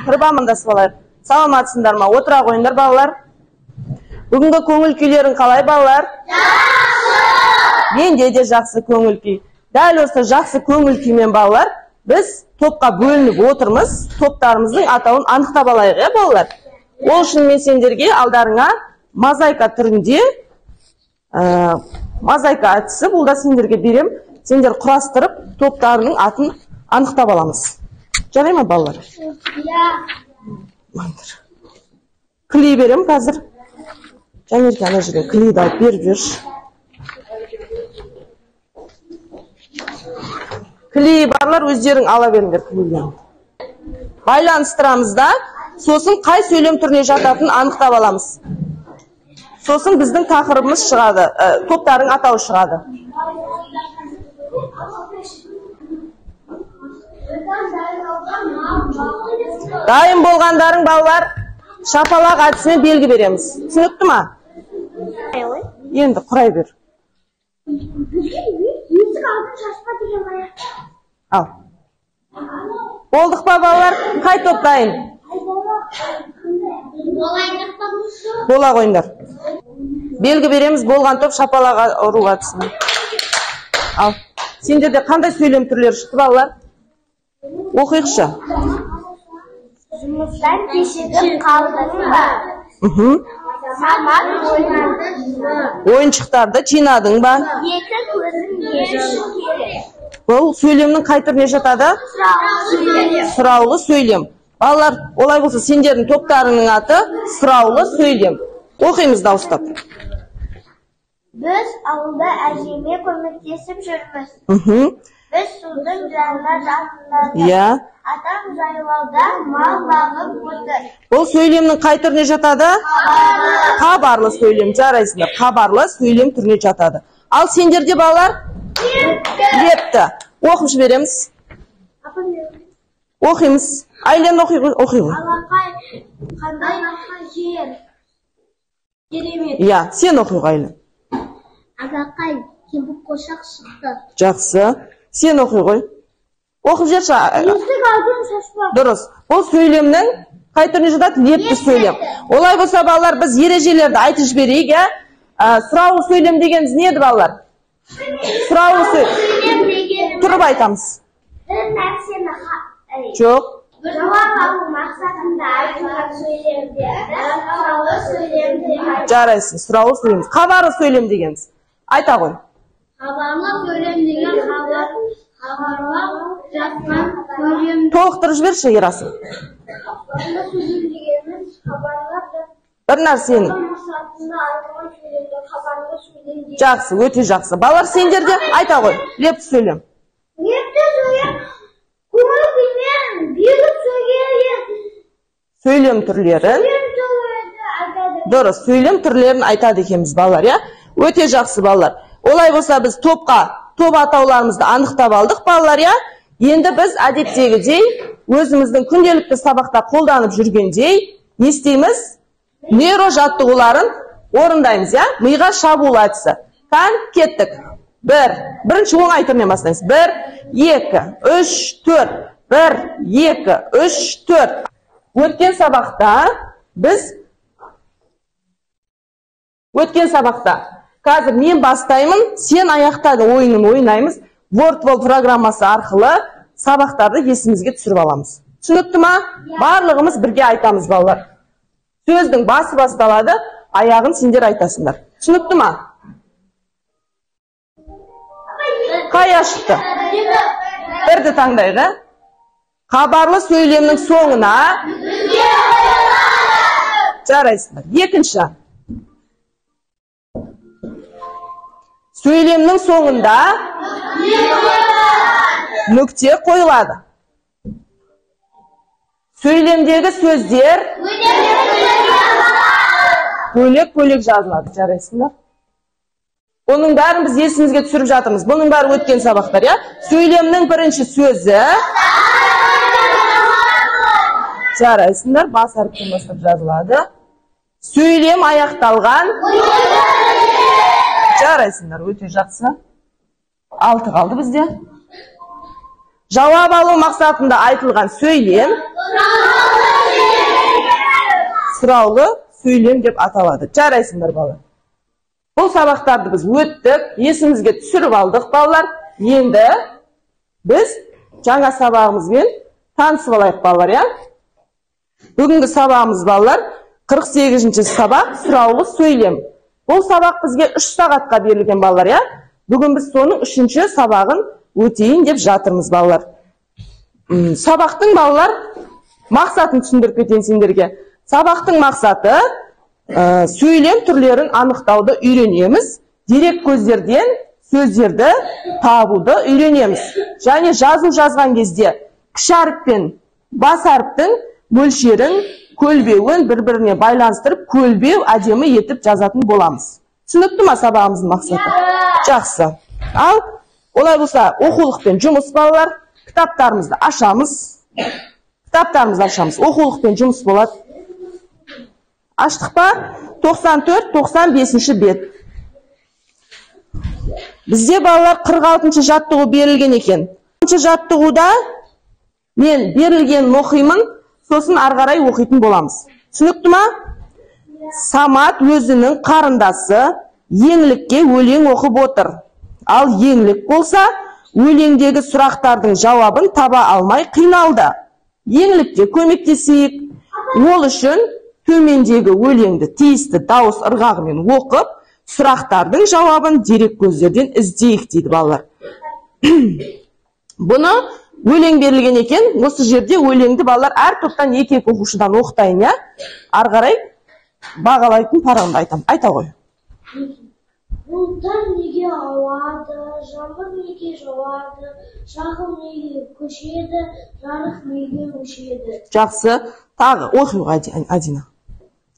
Тұрып амандасып алайық. Саламатсыңдар ма? Отыра қойыңдар балалар. Бүгінгі көңіл күйлерің қалай балалар? Жақсы! Менде де жақсы көңіл күй. Дәл осы жақсы көңіл күймен балалар, біз топқа бөлініп отырмыз. Топтарымыздың атауын анықтап алайық, балалар. Ол үшін мен сендерге алдарыңа мозаика түрінде мозаика әдісі, бұл да сендерге берем. Сендер құрастырып, топтарының атын анықтап аламыз. Жарай ма балалар? Клей берем қазір. Жанерке ана жерге клейді алып беріп жүрші. Клей барлар өздерің ала беріңдер клейден. Байланыстырамыз да, сосын қай сөйлем түріне жататын анықтап аламыз. Сосын біздің тақырыбымыз шығады, топтардың атауы шығады. Дайын болғандарың балалар, шапалақ әдісімен белгі береміз. Түсінікті ма? Енді құрай бер. Ал. Болдық па балалар? Қай топ дайын? Бола қойыңдар. Белгі береміз, болған топ шапалақ ұру әдісімен. Ал. Сендерде қандай сөйлем түрлері шықты балалар? Оқиықшы. Жұмыстан кешігіп қалдың ба? Самат ойнадың. Ойыншықтарды жинадың ба? Екі көзін ешу керек. Бұл сөйлемнің қай түріне жатады? Сұраулы сөйлем. Балалар, олай болса сендердің топтарының аты сұраулы сөйлем. Оқимыз дауыстап. Біз ауылда әжеме көмектесіп жүрміз. Біз судың жанына жақындадық. Атам жайлауда мал бағып отыр. Бұл сөйлемнің қай түріне жатады? Хабарлы сөйлем. Жарайсыңдар. Хабарлы сөйлем түріне жатады. Ал сендерде балалар? Лепті. Оқып жібереміз. Оқимыз. Айлен оқиғы. Алақай, қандай жер? Керемет. Иә, сен оқиғы Айлен. Алақай, кембік қошақ шықты. Жақсы. Сен оқиғы. Оқып жерші. Есік алдын шашпақ. Дұрыс. Бұл сөйлемнің қай түріне жатады? Лепті сөйлем. Олай болса балалар, біз ережелерді айтып жіберейік. Сұраулы сөйлем дегеніміз не еді балалар? Сұраулы сөйлем деген тұрып айтамыз. Бір нәрсені жоқ. Жауап алу мақсатында айтылған сөйлемдерді сұраулы сөйлем деп айтамыз. Жарайсың, сұраулы сөйлем. Хабарлы сөйлем дегеніміз. Айта ғой. Хабарлы сөйлем деген хабарлап жатқан сөйлем. Толықтырып жіберші, Ерасыл. Хабарлы сөйлем дегеніміз хабарлап жатқан бір нәрсені. мақсатында айтылған сөйлемді хабарлы сөйлем дейді. Жақсы, өте жақсы. Балалар, сендерде айта ғой. Лепті сөйлем. Лепті сөйлем көңіл күймен беріп сөйлем. Сөйлем түрлерін. Дұрыс, сөйлем түрлерін айтады екенбіз балалар, я? Өте жақсы балалар. Олай болса біз топ атауларымызды анықтап алдық балалар, я? Енді біз әдеттегідей өзіміздің күнделікті сабақта қолданып жүргендей не істейміз? Нейро жаттығуларын орындаймыз, я? Миға шабуыл әдісі. Кеттік. Бірінші оңай түрінен бастаймыз. 1, 2, 3, 4. 1, 2, 3, 4. Өткен сабақта қазір мен бастаймын, сен аяқтады ойынын ойнаймыз. WordWall программасы арқылы сабақтарды есімізге түсіріп аламыз. Түсінікті ма? Барлығымыз бірге айтамыз балалар. Сөздің басы басталады, аяғын сендер айтасыңдар. Түсінікті ма? Қай ашықты? Бірді таңдайғы. Хабарлы сөйлемнің соңына жарайсыңдар. Екінші. Сөйлемнің соңында нүкте қойылады. Сөйлемдегі сөздер бөлек-бөлек жазылады. Жарайсыңдар. Оның бәрін біз есімізге түсіріп жатырмыз. Бұның бәрі өткен сабақтар, я? Сөйлемнің бірінші сөзі жарайсыңдар. Бас әріптен бастап жазылады. Сөйлем аяқталған. Жарайсыңдар, өте жақсы. 6 қалды бізде. жауап алу мақсатында айтылған сөйлем сұраулы сөйлем деп аталады. Жарайсыңдар балалар. Бұл сабақтарды біз өттік, есімізге түсіріп алдық балалар. Енді біз жаңа сабағымызбен танысып алайық балалар, я? Бүгінгі сабағымыз балалар 48-ші сабақ сұраулы сөйлем. Бұл сабақ бізге 3 сағатқа берілген балалар, я? Бүгін біз соның 3-ші сабағын өтейін деп жатырмыз балалар. Сабақтың балалар мақсатын түсіндіріп кетейін сендерге. Сабақтың мақсаты сөйлем түрлерін анықтауды үйренеміз. Дерек көздерден сөздерді табуды үйренеміз. Және жазу жазған кезде кіші әріп пен бас әріптің мөлшерін, көлбеуін бір-біріне байланыстырып, көлбеу әдемі етіп жазатын боламыз. Түсінікті ма сабағымыздың мақсаты? Жақсы. Ал олай болса, оқулықпен жұмыс балалар, кітаптарымызды ашамыз. Оқулықпен жұмыс болады. Аштық па? 94-95-ші бет. Бізде балалар 46-шы жаттығу берілген екен. 46-шы жаттығуда мен берілген оқимын, сосын арғарай оқитын боламыз. Түсінікті ма? Самат өзінің қарындасы еңлікке өлең оқып отыр. Ал еңлік болса, өлеңдегі сұрақтардың жауабын таба алмай қиналды. Еңлікке көмектесейік. Ол үшін төмендегі өлеңді тиісті дауыс ырғағымен оқып, сұрақтардың жауабын дерек көздерден іздейік дейді балалар. Бұны өлең берілген екен. Осы жерде өлеңді балалар әр топтан екі-екі оқушыдан оқытайын, я? Ары қарай бағалайтын парағымды айтам. Айта ғой. Бұлттар неге ауады, жаңбыр неге жауады, шағыл неге көшеді, жарық неге өшеді. Жақсы. Тағы оқиға Адина.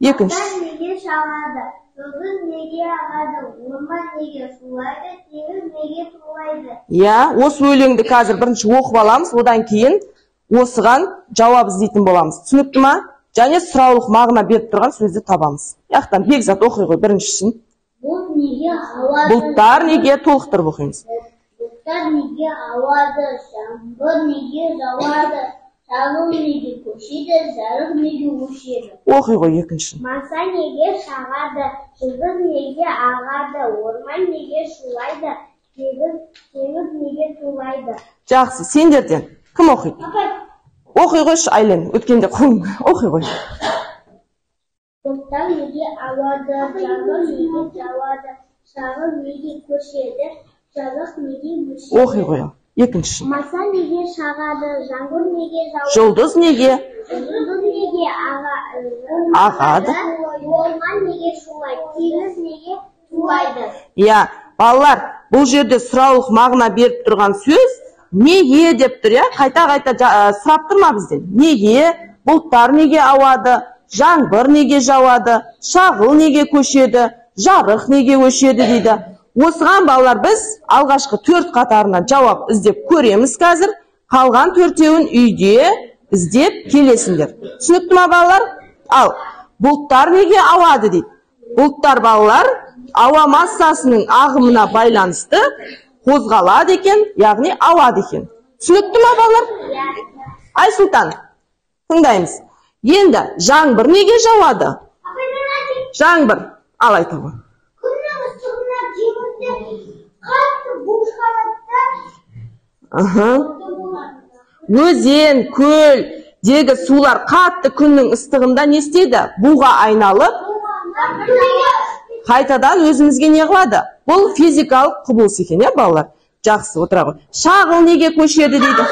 Екінші. Бұлттар неге шағады, жұлдыз неге ағады, орман неге сулайды, теңіз неге тулайды. Я, осы өлеңді қазір бірінші оқып аламыз, одан кейін осыған жауап іздейтін боламыз. Түсінікті ма? Және сұраулық мағына беріп тұрған сөзді табамыз. Яқтан Бекзат оқи ғой біріншісін. Бұлт неге ауады? Бұлттар неге толықтырып оқимыз. Бұлттар неге ауады, жаңбыр неге жауады, шағыл неге көшеді, жарық неге өшеді. Оқи ғой екіншісін. Маса неге шағады, жұлдыз неге ағады, орман неге шулайды, теңіз неге тулайды. Жақсы, сендерден кім оқиды? Оқи қойшы Айлен, өткенде құлың. Оқи қой. Бұлттар неге ауады, жаңбыр неге жауады, шағыл неге көшеді, жарық неге өшеді. Оқи қой. Екіншісін. Маса неге шағады, жаңбыр неге жауады, Жұлдыз неге жұлдыз неге ағады, орман неге шулайды, теңіз неге тулайды. Я, балалар, бұл жерде сұраулық мағына беріп тұрған сөз неге деп тұр, я? Қайта-қайта сұрап тұрма бізден. Неге, бұлттар неге ауады, жаңбыр неге жауады, шағыл неге көшеді, жарық неге өшеді дейді. Осыған балалар біз алғашқы 4 қатарынан жауап іздеп көреміз қазір. Қалған 4-еуін үйде іздеп келесіңдер. Түсінікті ма балалар? Ал, бұлттар неге ауады дейді. Бұлттар балалар ауа массасының ағымына байланысты қозғалады екен, яғни ауады екен. Түсінікті ма балалар? Айсұлтан, тыңдаймыз. Енді жаңбыр неге жауады? Жаңбыр, ал айта ғой. Өзен, көлдегі сулар қатты күннің ыстығында не істейді? Буға айналып, қайтадан өзімізге не қылады? Бұл физикалық құбылыс екен, я балалар? Жақсы, отыра ғой. Шағыл неге көшеді дейді?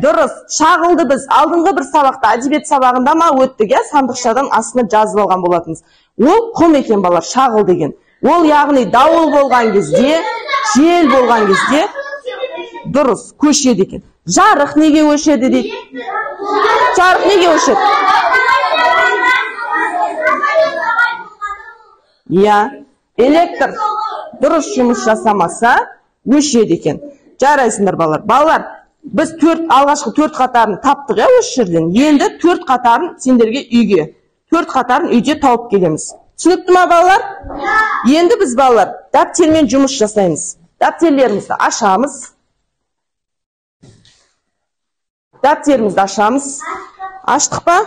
Дұрыс, шағылды біз алдыңғы бір сабақта, әдебиет сабағында ма өттік, я? Сандықшадан астына жазып алған болатыныз. Ол құм екен балалар, шағыл деген. Ол яғни дауыл болған кезде, жел болған кезде дұрыс көшеді екен. Жарық неге өшеді дейді? Жарық неге өшеді? Я, электр дұрыс жұмыс жасамаса өшеді екен. Жарайсыңдар балалар. Балалар, біз алғашқы 4 қатарын таптық, я, осы жерден. Енді 4 қатарын сендерге үйге, 4 қатарын үйде тауып келеміз. Түсінікті ма балалар? Енді біз балалар дәптермен жұмыс жасаймыз. Дәптерімізді ашамыз. Дәптерімізді ашамыз. Аштық па?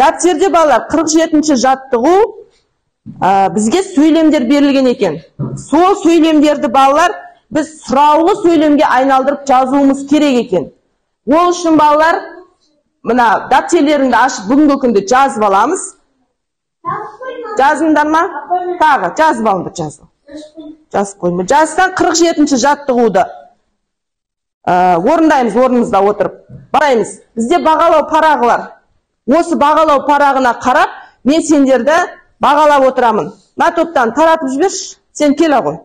Дәптерде балалар 47-ші жаттығу бізге сөйлемдер берілген екен. Сол сөйлемдерді балалар біз сұраулы сөйлемге айналдырып жазуымыз керек екен. Ол үшін балалар мына дәптерлеріңді ашып бүгінгі күнді жазып аламыз. Жазыңдар ма? Тағы жазып алыңдар, жазып қойма. Жазсаң 47-ші жаттығуды орындаймыз орнымызда отырып. Бараймыз. Бізде бағалау парағылар. Осы бағалау парағына қарап, мен сендерді бағалап отырамын. На топтан таратып жіберші, сен келе ғой.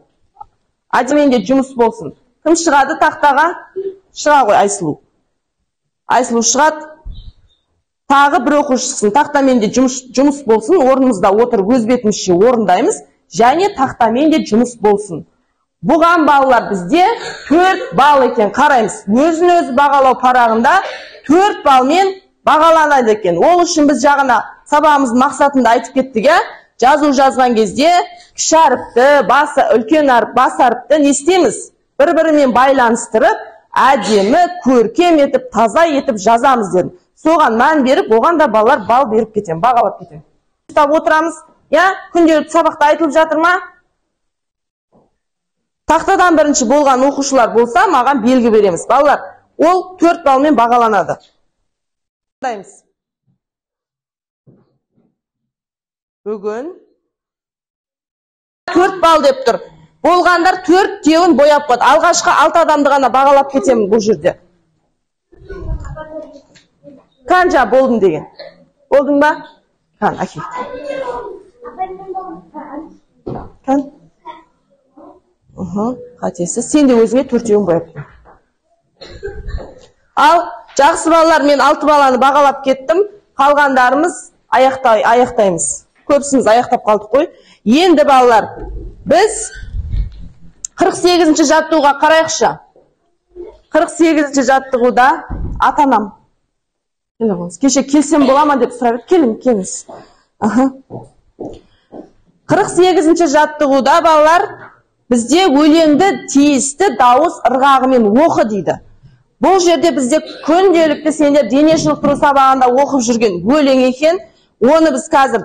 Әдеменде жұмыс болсын. Кім шығады тақтаға? Шыға ғой Айсылу. Айсылу шығады. Тағы бір оқушысын. Тақтаменде жұмыс болсын. Орнымызда отырып өз бетімізше орындаймыз. Және тақтаменде жұмыс болсын. Бұған балалар бізде 4 балл екен. Қараймыз. Өзін-өзі бағалау парағында 4 балмен бағаланады екен. Ол үшін біз жағына сабағымыздың мақсатында айтып кеттік, жазу жазған кезде кіші әріпті, үлкен әріп, бас әріпті не істейміз? Бір-бірімен байланыстырып, әдемі, көркем етіп, таза етіп жазамыз дедім. Соған мән беріп, оған да балалар бал беріп кетем, бағалап кетем. Ұстап отырамыз, күнделікті сабақта айтылып жатыр ма? Тақтадан бірінші болған оқушылар болса, маған белгі береміз. Балалар, ол 4 балмен бағаланады. Бүгін 4 балл деп тұр. Болғандар 4 теуін бояп қойды. Алғашқы 6 адамды ғана бағалап кетемін бұл жерде. Қанша болдың деген? Болдың ба? Қан, әке. Қан? Қатесі. Сен де өзіңе 4 теуін бояп қойды. Ал, жақсы балалар, мен 6 баланы бағалап кеттім. Қалғандарымыз аяқтаймыз. Көпсіміз аяқтап қалдық қой. Енді балалар, біз 48-ші жаттығуға қарайықшы. 48-ші жаттығуда атанам. Кеше келсем бола ма деп сұрап еді. Келіңіз. 48-ші жаттығуда балалар, бізде өлеңді тиісті дауыс ырғағымен оқы дейді. Бұл жерде бізде күнделікті сендер дене шынықтыру сабағында оқып жүрген өлең екен. Оны біз қазір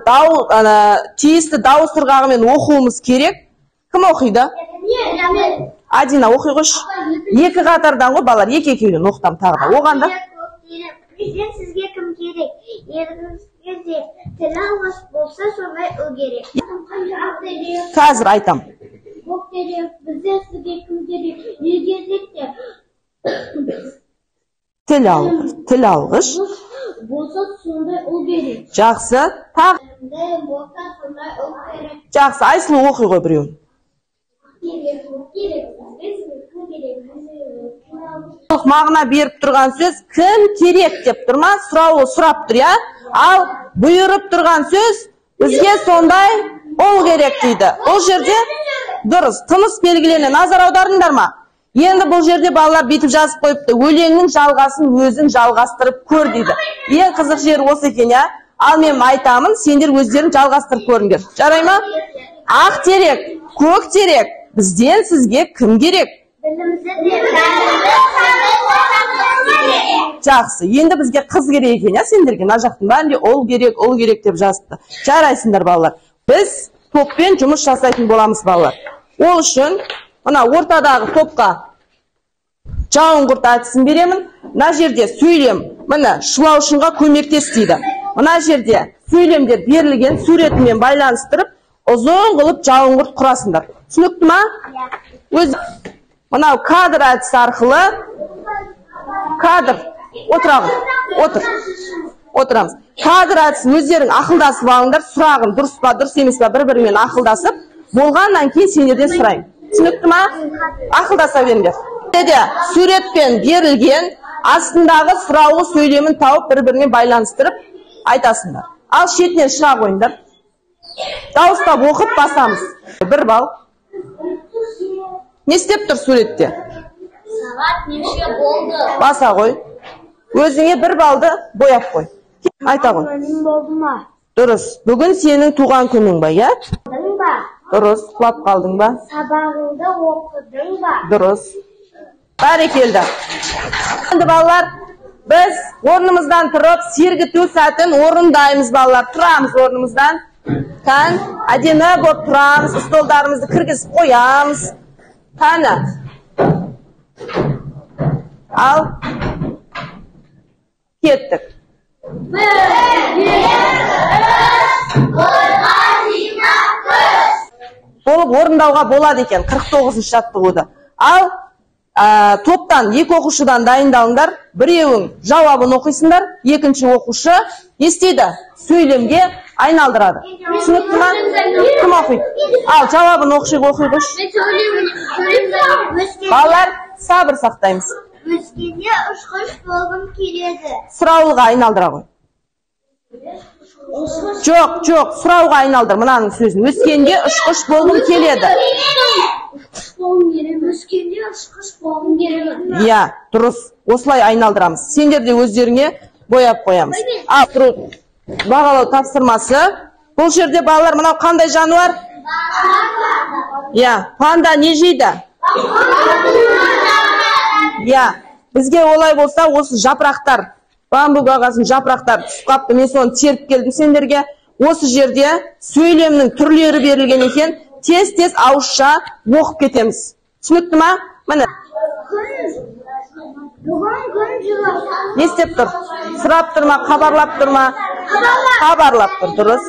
тиісті дауыс ырғағымен оқуымыз керек. Кім оқиды? Адина оқи қойшы. 2 қатардан ғой балалар, 2-2-ден оқытам тағы да. Оғанда? Президент сізге кім керек? Еріңізге тіл алғаш болса сондай ұл керек. Қазір айтам. Бұл керек, бізде сізге кім керек? Не кезекте? Тіл алғыш. Болса сондай ұл керек. Жақсы. Болса сондай ұл керек. Жақсы, Айсылу оқи ғой біреуін. Мағына беріп тұрған сөз кім керек деп тұрма? Сұрауы сұрап тұр, Ал бұйырып тұрған сөз бізге сондай ұл керек дейді. Бұл жерде дұрыс, тыныс белгілеріне назар аударыңдар ма? Енді бұл жерде балалар бетіп жазып қойыпты. Өлеңнің жалғасын өзің жалғастырып көр дейді. Ең қызық жері осы екен, Ал мен айтамын, сендер өздерін жалғастырып көріңдер. Жарай ма? Ақ терек, көк терек, бізден сізге кім керек? Жақсы, енді бізге қыз керек екен, сендерге мына жақтың бәрінде ол керек деп жазыпты. Жарайсыңдар балалар. Біз топпен жұмыс жасайтын боламыз балалар. Ол үшін мына ортадағы топқа жауыңғырт әдісін беремін. Мына жерде сөйлем, міне шылаушынға көмектес дейді. Мына жерде сөйлемдер берілген суретімен байланыстырып, ұзын қылып жауыңғырт құрасыңдар. Түсінікті ма? Мынау кадр әдісі арқылы отырамыз. Кадр әдісін өздерің ақылдасып алыңдар, сұрағын дұрыс па, дұрыс емес па бір-бірімен ақылдасып, болғаннан кейін сендерден сұрайын. Түсінікті ма? Ақылдаса беріңдер. Суретпен берілген астындағы сұраулы сөйлемін тауып бір-бірімен байланыстырып айтасыңдар. Ал шетінен шыға қойыңдар. Дауыстап оқып басамыз. 1 балл. Не істеп тұр суретте? Сағат неше болды? Баса қой. Өзіңе 1 балды бояп қой. Айта қой. Болды ма? Дұрыс. Бүгін сенің туған күнің ба, Дұрыс. Құлап қалдың ба? Сабағыңды оқыдың ба? Дұрыс. Бәрекелді. Енді балалар, біз орнымыздан тұрып, сергіту сәтін орындаймыз балалар. Тұрамыз орнымыздан. Кән, әдемі болып тұрамыз, столдарымызды кіргізіп қоямыз. Кәні. Ал. Кеттік. Болып орындауға болады екен 49-шы жаттығуды. Ал топтан екі оқушыдан дайындалыңдар. Біреуің жауабын оқисыңдар, екінші оқушы естиді, сөйлемге айналдырады. Түсінікті ма? Кім оқиды? Ал жауабын оқиғыш. Балалар, сабыр сақтаймыз. Өскенде ұшқыш болғым келеді. Сұраулыға айналдыра ғой. Жоқ, сұрауға айналдыр мынаның сөзін. Өскенде ұшқыш болғым келеді. Өскенде ұшқыш болғым келеді. Иә, дұрыс. Осылай айналдырамыз. Сендер де өздеріңе бояп қоямыз. Ал, тұру, бағалау тапсырмасы. Бұл жерде балалар, мынау қандай жануар? Иә, панда не жейді? Иә, бізге олай болса, осы жапырақтар, бамбук ағасын жапырақтар түсіп қапты. Мен соны теріп келдім сендерге. Осы жерде сөйлемнің түрлері берілген екен. Тез-тез ауызша оқып кетеміз. Түсінікті ма? Міне. Не істеп тұр? Сұрап тұр ма, хабарлап тұр ма? Хабарлап тұр, дұрыс.